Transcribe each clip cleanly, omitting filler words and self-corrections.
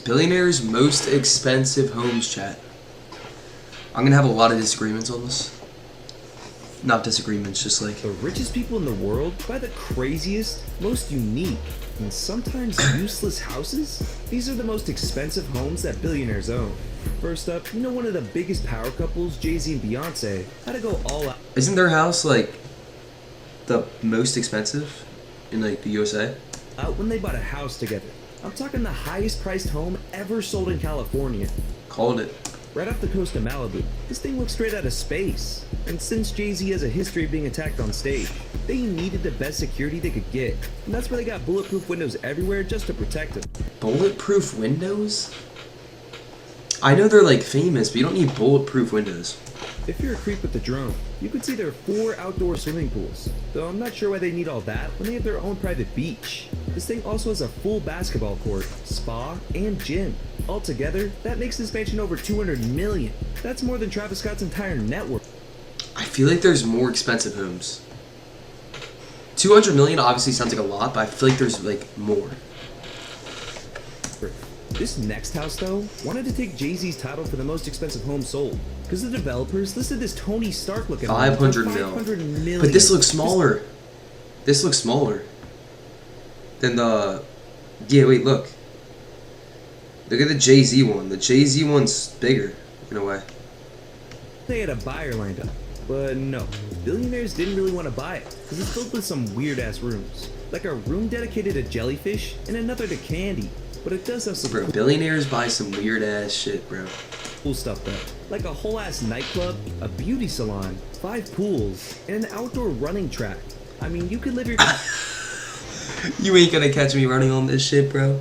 Billionaires' most expensive homes, chat. I'm gonna have a lot of disagreements on this. Not disagreements, just like... The richest people in the world buy the craziest, most unique, and sometimes useless houses? These are the most expensive homes that billionaires own. First up, you know one of the biggest power couples, Jay-Z and Beyonce, had to go all out. Isn't their house, like, the most expensive in, like, the USA? Out when they bought a house together. I'm talking the highest priced home ever sold in California. Called it. Right off the coast of Malibu. This thing looks straight out of space. And since Jay-Z has a history of being attacked on stage, they needed the best security they could get. And that's where they got bulletproof windows everywhere just to protect him. Bulletproof windows? I know they're like famous, but you don't need bulletproof windows. If you're a creep with the drone, you could see their 4 outdoor swimming pools. Though I'm not sure why they need all that when they have their own private beach. This thing also has a full basketball court, spa, and gym. Altogether, that makes this mansion over $200 million. That's more than Travis Scott's entire net worth. I feel like there's more expensive homes. 200 million obviously sounds like a lot, but I feel like there's like more. This next house, though, wanted to take Jay-Z's title for the most expensive home sold, because the developers listed this Tony Stark looking 500 mil. But this looks smaller. This looks smaller than the... Yeah, wait, look. Look at the Jay-Z one. The Jay-Z one's bigger, in a way. They had a buyer lined up, but no. Billionaires didn't really want to buy it, because it's filled with some weird-ass rooms. Like a room dedicated to jellyfish, and another to candy. But it does have some bro, billionaires buy some weird ass shit, bro. Cool stuff though. Like a whole ass nightclub, a beauty salon, 5 pools, and an outdoor running track. I mean, you could live your... You ain't gonna catch me running on this shit, bro.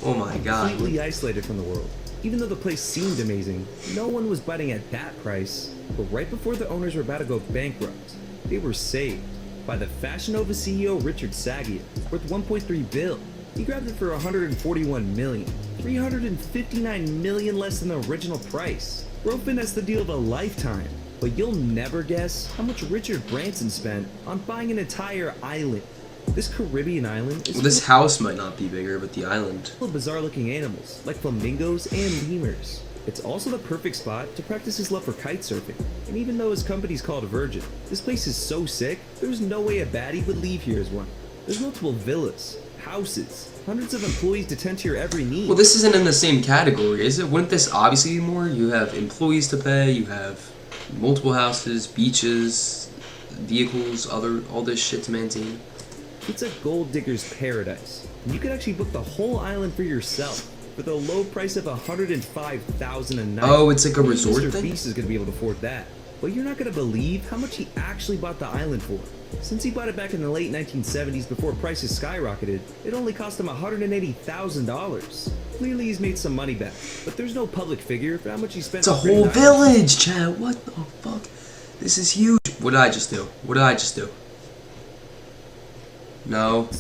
Oh my god. Completely isolated from the world. Even though the place seemed amazing, no one was biting at that price. But right before the owners were about to go bankrupt, they were saved by the Fashion Nova CEO Richard Sagia, worth $1.3 billion. He grabbed it for $141 million, $359 million less than the original price. Bro finessed the deal of a lifetime, but you'll never guess how much Richard Branson spent on buying an entire island. This Caribbean island is... Well, this house might not be bigger, but the island. ...full of bizarre-looking animals, like flamingos and lemurs. It's also the perfect spot to practice his love for kite surfing. And even though his company's called Virgin, this place is so sick, there's no way a baddie would leave here as one. There's multiple villas, houses, hundreds of employees to tend to your every need. Well, this isn't in the same category, is it? Wouldn't this obviously be more? You have employees to pay, you have multiple houses, beaches, vehicles, all this shit to maintain. It's a gold digger's paradise. You could actually book the whole island for yourself for the low price of $105,000 a night. Oh, it's like a resort Mr. thing? Beast is going to be able to afford that. But you're not going to believe how much he actually bought the island for. Since he bought it back in the late 1970s before prices skyrocketed, it only cost him $180,000. Clearly he's made some money back, but there's no public figure for how much he spent. It's a whole village, Chad. What the fuck? This is huge. What did I just do? What did I just do? No.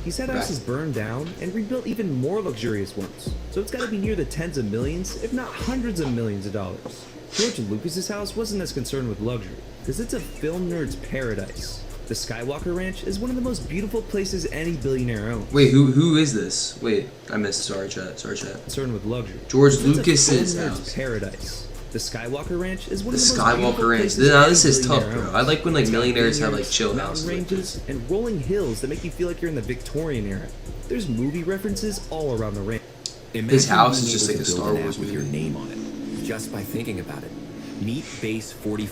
He's had houses burned down and rebuilt even more luxurious ones. So it's got to be near the tens of millions, if not hundreds of millions of dollars. George Lucas's house wasn't as concerned with luxury, because it's a film nerd's paradise. The Skywalker Ranch is one of the most beautiful places any billionaire owns. Wait, who is this? Wait, I missed. Sorry, chat. Concerned with luxury. George Lucas's house. Paradise. The Skywalker Ranch is one of the most Skywalker Ranch. Now this is tough, bro. I like when like millionaires have like chill houses. Ranges and rolling hills that make you feel like you're in the Victorian era. There's movie references all around the ranch. His house is just like a Star Wars movie. With your name on it, just by thinking about it. Meet Base 40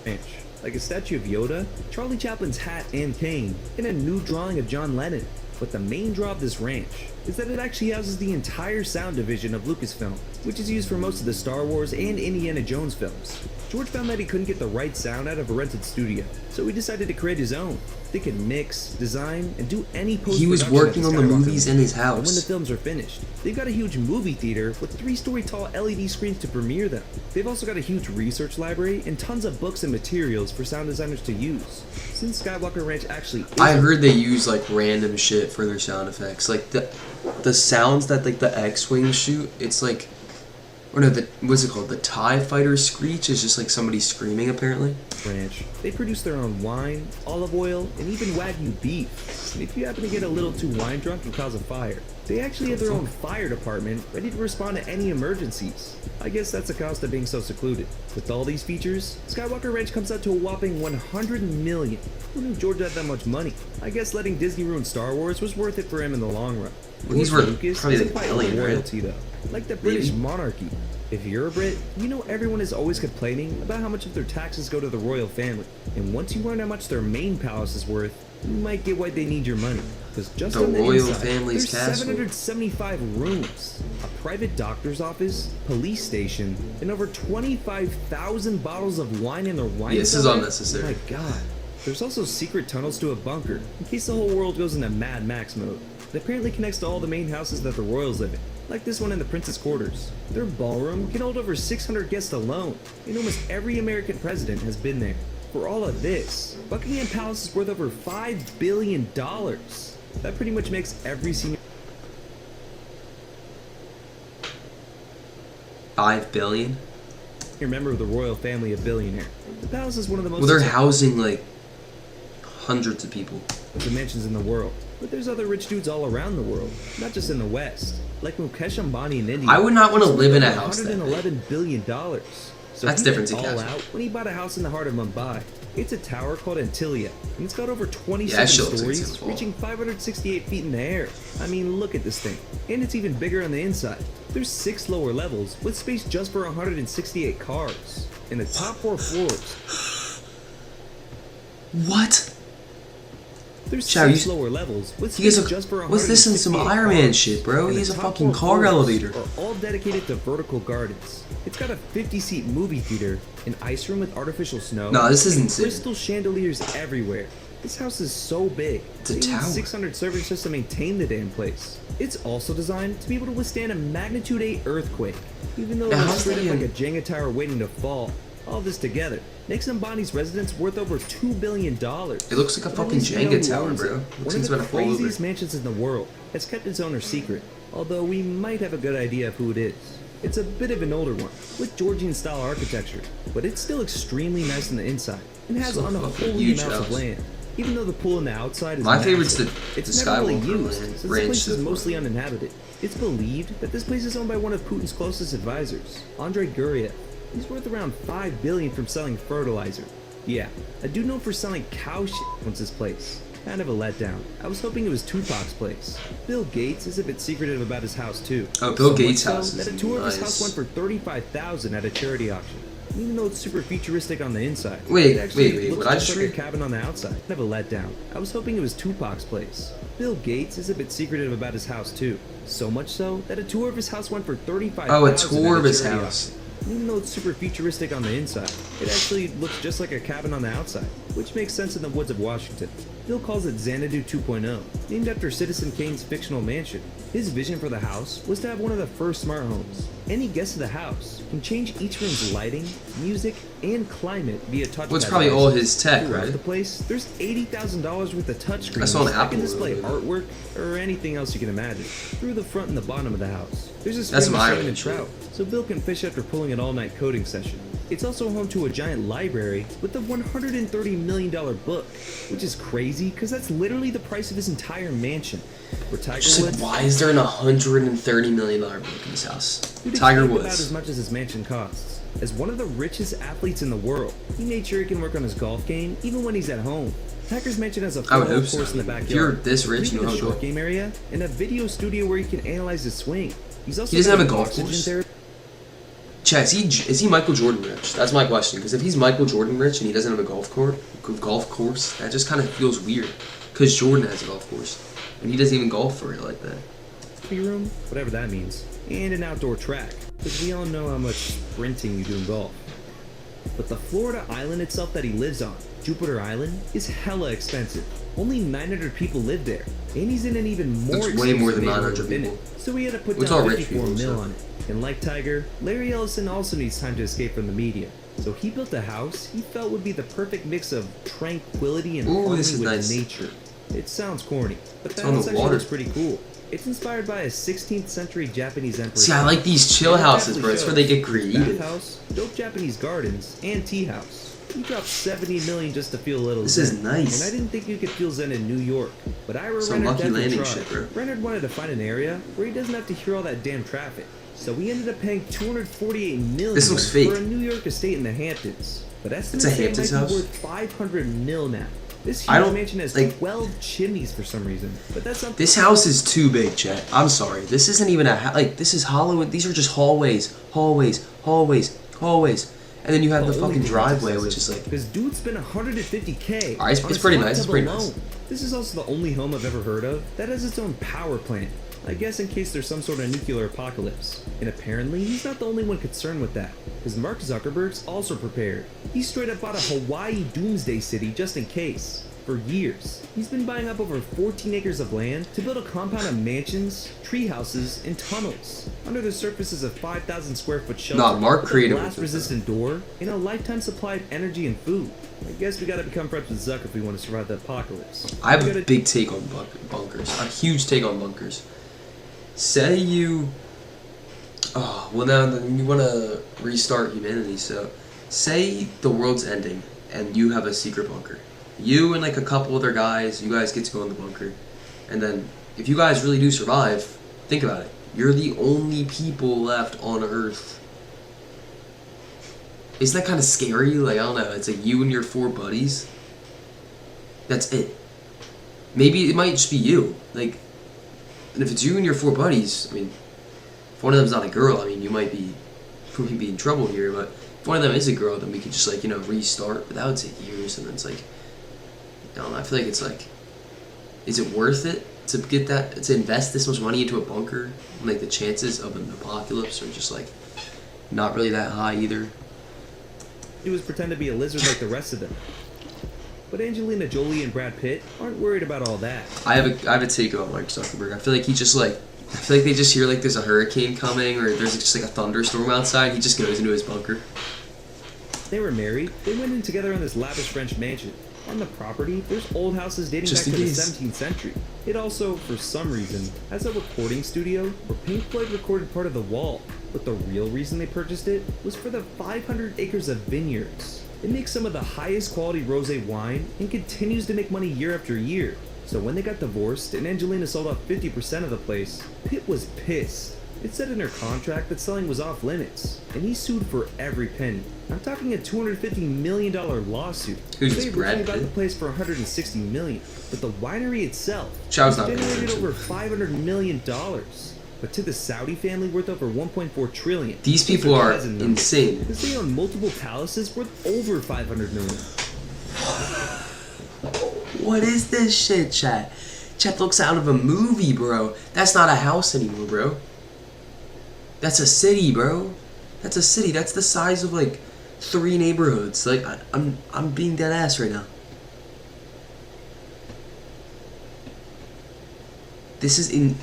Ranch. Like a statue of Yoda, Charlie Chaplin's hat and cane, and a new drawing of John Lennon. But the main draw of this ranch is that it actually houses the entire sound division of Lucasfilm, which is used for most of the Star Wars and Indiana Jones films. George found that he couldn't get the right sound out of a rented studio, so he decided to create his own. They could mix, design, and do any post-production. He was working on the movies in his house. And when the films are finished, they've got a huge movie theater with 3-story tall LED screens to premiere them. They've also got a huge research library and tons of books and materials for sound designers to use. Since Skywalker Ranch actually I heard they use like random shit for their sound effects. Like the sounds that like the X-Wing shoot, it's like, or no, what's it called? The TIE fighter screech is just like somebody screaming apparently. Ranch. They produce their own wine, olive oil, and even Wagyu beef. And if you happen to get a little too wine drunk and cause a fire, They actually have their own fire department ready to respond to any emergencies. I guess that's the cost of being so secluded. With all these features, Skywalker Ranch comes out to a whopping $100 million. Who knew George had that much money? I guess letting Disney ruin Star Wars was worth it for him in the long run. Well, he's worth Lucas probably isn't like a quite billion, right? royalty though, like the British monarchy. If you're a Brit, you know everyone is always complaining about how much of their taxes go to the royal family. And once you learn how much their main palace is worth, you might get why they need your money. Because just The on the royal inside, family's there's castle. 775 rooms, a private doctor's office, police station, and over 25,000 bottles of wine in their wine Yeah, this is cellar. unnecessary. Oh my god. There's also secret tunnels to a bunker, in case the whole world goes into Mad Max mode. It apparently connects to all the main houses that the royals live in, like this one in the Prince's Quarters. Their ballroom can hold over 600 guests alone, and almost every American president has been there. For all of this, Buckingham Palace is worth over $5 billion. That pretty much makes every senior... $5 billion? member of the royal family a billionaire. The palace is one of the most... Well, they're housing like hundreds of people. the mansions in the world. But there's other rich dudes all around the world, not just in the West. Like Mukesh Ambani in India. I would not want to live in a house that big. $111 billion. So That's he different went to all cash. out when he bought a house in the heart of Mumbai. It's a tower called Antilia, and it's got over Yeah, 27 that shit looks stories, insane. reaching 568 feet in the air. I mean, look at this thing. And it's even bigger on the inside. There's 6 lower levels, with space just for 168 cars. And the top 4 floors, What? there's Chow, 6 you- lower levels, with He has space a, just for what's this in some 168 Iron Man cars. shit, bro? And He the has a top fucking 4 car floors elevator. are all dedicated to vertical gardens. It's got a 50-seat movie theater, an ice room with artificial snow. No, this is and insane. crystal chandeliers everywhere. This house is so big. It's a they need tower. 600 servants just to maintain the damn place. It's also designed to be able to withstand a magnitude 8 earthquake, even though Now, it's how's straight that up like a even- Jenga tower waiting to fall. All this together makes Ambani's residence worth over $2 billion. It looks like a But at fucking least we know Jenga who tower, owns bro. it. Looks One like of it's the about to fall over. craziest mansions in the world has kept its owner secret, although we might have a good idea of who it is. It's a bit of an older one, with Georgian-style architecture, but it's still extremely nice on the inside, and has So fucking unholy huge amounts of house. land. Even though the pool on the outside is My massive, favorite's the it's never really Skywalker used, land- since the ranch place is so far. mostly uninhabited. It's believed that this place is owned by one of Putin's closest advisors, Andrei Guriev. He's worth around $5 billion from selling fertilizer. Yeah, a dude known for selling cow shit owns this place. Kind of a letdown. I was hoping it was Tupac's place. Bill Gates is a bit secretive about his house too. Oh, Bill So Gates' much so house that is a tour of his nice. house went for $35,000 at a charity auction. Even though it's super futuristic on the inside, Wait, it actually wait, looks what I just just like a read? cabin on the outside. Kind of a letdown. I was hoping it was Tupac's place. Bill Gates is a bit secretive about his house too. So much so that a tour of his house went for $35,000. Oh, a tour at of his charity house. auction. Even though it's super futuristic on the inside, it actually looks just like a cabin on the outside, which makes sense in the woods of Washington. Bill calls it Xanadu 2.0, named after Citizen Kane's fictional mansion. His vision for the house was to have one of the first smart homes. Any guest of the house can change each room's lighting, music, and climate via touchpad. Well, it's probably all devices. his tech, Throughout right? the place, there's $80,000 worth of touchscreens I saw an that Apple can display logo. artwork or anything else you can imagine through the front and the bottom of the house. There's a That's stream of my salmon and range, trout, so Bill can fish after pulling an all-night coding session. It's also home to a giant library with a $130 million book, which is crazy because that's literally the price of his entire mansion. Where Tiger Just like, Woods, why is there an $130 million book in this house? you'd Tiger expect about as Woods. much as his mansion costs. As one of the richest athletes in the world, he made sure he can work on his golf game even when he's at home. Tiger's mansion has a I would full hope so. course in the backyard. If you're this rich, you including know a how to short golf. game area and a video studio where he can analyze his swing. He's also He doesn't got have a golf oxygen course? therapy. Chad, is he Michael Jordan rich? That's my question. Because if he's Michael Jordan rich and he doesn't have a golf course, that just kind of feels weird. Because Jordan has a golf course, and he doesn't even golf for it like that. room, whatever that means, and an outdoor track, because we all know how much sprinting you do in golf. But the Florida island itself that he lives on, Jupiter Island, is hella expensive. Only 900 people live there, and he's in an even more That's way more expensive than neighborhood 900 within people. it. So he had to put It's down all rich 54 people, mil so. on it. And like Tiger, Larry Ellison also needs time to escape from the media. So he built a house he felt would be the perfect mix of tranquility and Ooh, harmony this is with nice. nature. It sounds corny, but It's the on the house actually water. looks pretty cool. It's inspired by a 16th century Japanese emperor. See, I like these chill houses, bro. That's where they get creative. Bathhouse, dope Japanese gardens, and tea house. He dropped $70 million just to feel a little This zen. is nice. And I didn't think you could feel zen in New York, but Ira Some Renard lucky definitely landing tried. shit, bro. Renard wanted to find an area where he doesn't have to hear all that damn traffic. So he ended up paying $248 million This looks fake. for a New York estate in the Hamptons. But estimates a say it Hamptons might house? be worth $500 million now. This I huge don't- mansion has like- 12 chimneys for some reason, but that's not. This house is too big, chat. I'm sorry. This isn't even a like. This is hollow. These are just hallways, and then you have the fucking driveway, which is like. Because dude spent $150K. Alright, on it's his pretty hot nice, it's tub pretty alone. nice. This is also the only home I've ever heard of that has its own power plant. I guess in case there's some sort of nuclear apocalypse. And apparently, he's not the only one concerned with that, because Mark Zuckerberg's also prepared. He straight up bought a Hawaii doomsday city just in case. For years, he's been buying up over 14 acres of land to build a compound of mansions, tree houses, and tunnels. Under the surface is a 5,000 square foot shelter Nah, Mark with created a blast-resistant door and a lifetime supply of energy and food. I guess we gotta become friends with Zuck if we want to survive the apocalypse. I have a big take on bunkers. A huge take on bunkers. Say you. Oh, well, now you want to restart humanity, so. Say the world's ending and you have a secret bunker. You and like a couple other guys, you guys get to go in the bunker. And then, if you guys really do survive, think about it. You're the only people left on Earth. Isn't that kind of scary? Like, I don't know. It's like you and your 4 buddies. That's it. Maybe it might just be you. Like, and if it's you and your 4 buddies, I mean, if one of them's not a girl, I mean, you might be in trouble here. But if one of them is a girl, then we could just, like, you know, restart. But that would take years, and then it's like, I don't know. I feel like it's like, is it worth it to get that, to invest this much money into a bunker? Like, the chances of an apocalypse are just like not really that high either. He was pretend to be a lizard like the rest of them. But Angelina Jolie and Brad Pitt aren't worried about all that. I have a take on Mark Zuckerberg. I feel like he just like, I feel like they just hear like there's a hurricane coming or there's just like a thunderstorm outside. He just goes into his bunker. They were married. They went in together in this lavish French mansion. On the property, there's old houses dating Just back to in the case. 17th century. It also, for some reason, has a recording studio where Pink Floyd recorded part of The Wall. But the real reason they purchased it was for the 500 acres of vineyards. It makes some of the highest quality rosé wine and continues to make money year after year. So when they got divorced and Angelina sold off 50% of the place, Pitt was pissed. It said in her contract that selling was off limits, and he sued for every penny. I'm talking a $250 million lawsuit. Who's They this, Brad originally bought the Pitt? place for $160 million, but the winery itself Chow's not paying generated attention. over $500 million. But to the Saudi family, worth over $1.4 trillion. These people are insane. Because they own multiple palaces worth over $500 million. What is this shit, chat? Chat looks out of a movie, bro. That's not a house anymore, bro. That's a city, bro. That's a city. That's the size of like 3 neighborhoods. Like I'm being dead ass right now. This is in.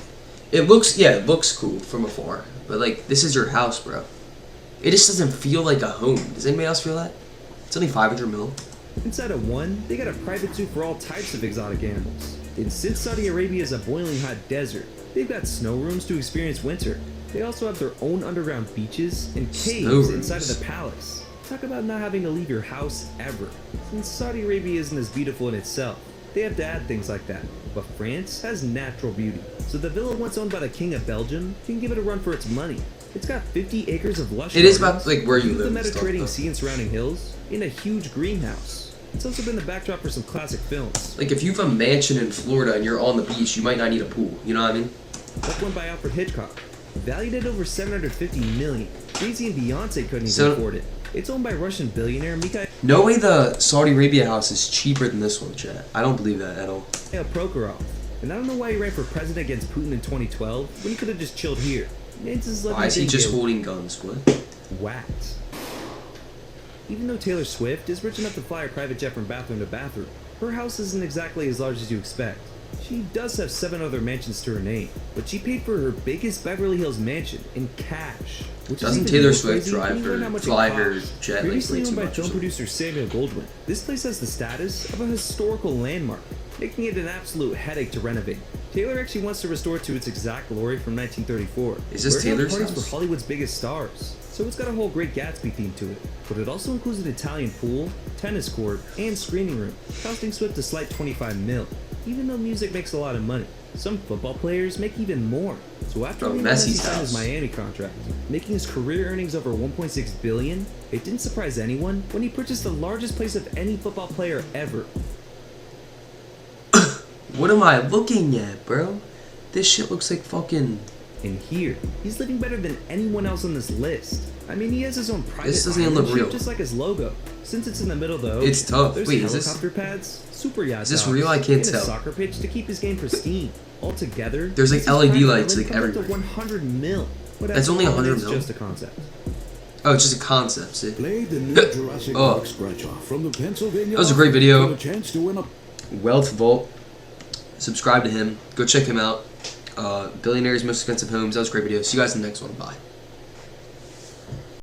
It looks cool from afar, but like this is your house, bro. It just doesn't feel like a home. Does anybody else feel that? It's only 500 mil. Inside of one, they got a private zoo for all types of exotic animals. And since Saudi Arabia is a boiling hot desert, they've got snow rooms to experience winter. They also have their own underground beaches and caves inside of the palace. Talk about not having to leave your house ever. Since Saudi Arabia isn't as beautiful in itself, they have to add things like that. But France has natural beauty, so the villa once owned by the King of Belgium can give it a run for its money. It's got 50 acres of lush It is gardens, about like where you the live. and stuff, Mediterranean though. Sea and surrounding hills, in a huge greenhouse. It's also been the backdrop for some classic films. Like if you have a mansion in Florida and you're on the beach, you might not need a pool. You know what I mean? Like one by Alfred Hitchcock, valued at over $750 million. Jay-Z and Beyonce couldn't even So- afford it. It's owned by Russian billionaire Mikhail No way the Saudi Arabia house is cheaper than this one, chat. I don't believe that at all. Prokhorov. And I don't know why he ran for president against Putin in 2012 when he could have just chilled here. Nance's Why is he just holding guns? What? whacked. Even though Taylor Swift is rich enough to fly a private jet from bathroom to bathroom, her house isn't exactly as large as you expect. She does have 7 other mansions to her name, but she paid for her biggest Beverly Hills mansion in cash. Which Doesn't is Taylor even more Swift crazy drive when you learn her- how much it fly her costs. jet, like, Previously way too owned by much or film something? producer Samuel Goldwyn, this place has the status of a historical landmark, making it an absolute headache to renovate. Taylor actually wants to restore it to its exact glory from 1934. Is this where it held Taylor's parties house? for Hollywood's biggest stars. So it's got a whole Great Gatsby theme to it. But it also includes an Italian pool, tennis court, and screening room, costing Swift a slight 25 mil. Even though music makes a lot of money, some football players make even more. So after Lionel Messi Messi's signed his house. Miami contract, making his career earnings over 1.6 billion, it didn't surprise anyone when he purchased the largest place of any football player ever. What am I looking at, bro? This shit looks like fucking... And here, he's living better than anyone else on this list. I mean, he has his own private This doesn't even island look real. ship just like his logo. Since it's in the middle though, It's tough. there's Wait, is this- helicopter pads, super yacht Is this docks, real? I can't and tell. a soccer pitch to keep his game pristine. Altogether, There's, like, this LED private lights, island like, comes up to everywhere. 100 mil. But That's after only all, 100 it's mil? just a concept. Oh, it's just a concept, see? Play the new Jurassic Oh. Park scratch-off from the Pennsylvania. That was a great video. Got a chance to win a Wealth Vault. Subscribe to him. Go check him out. Billionaires Most Expensive Homes. That was a great video. See you guys in the next one. Bye.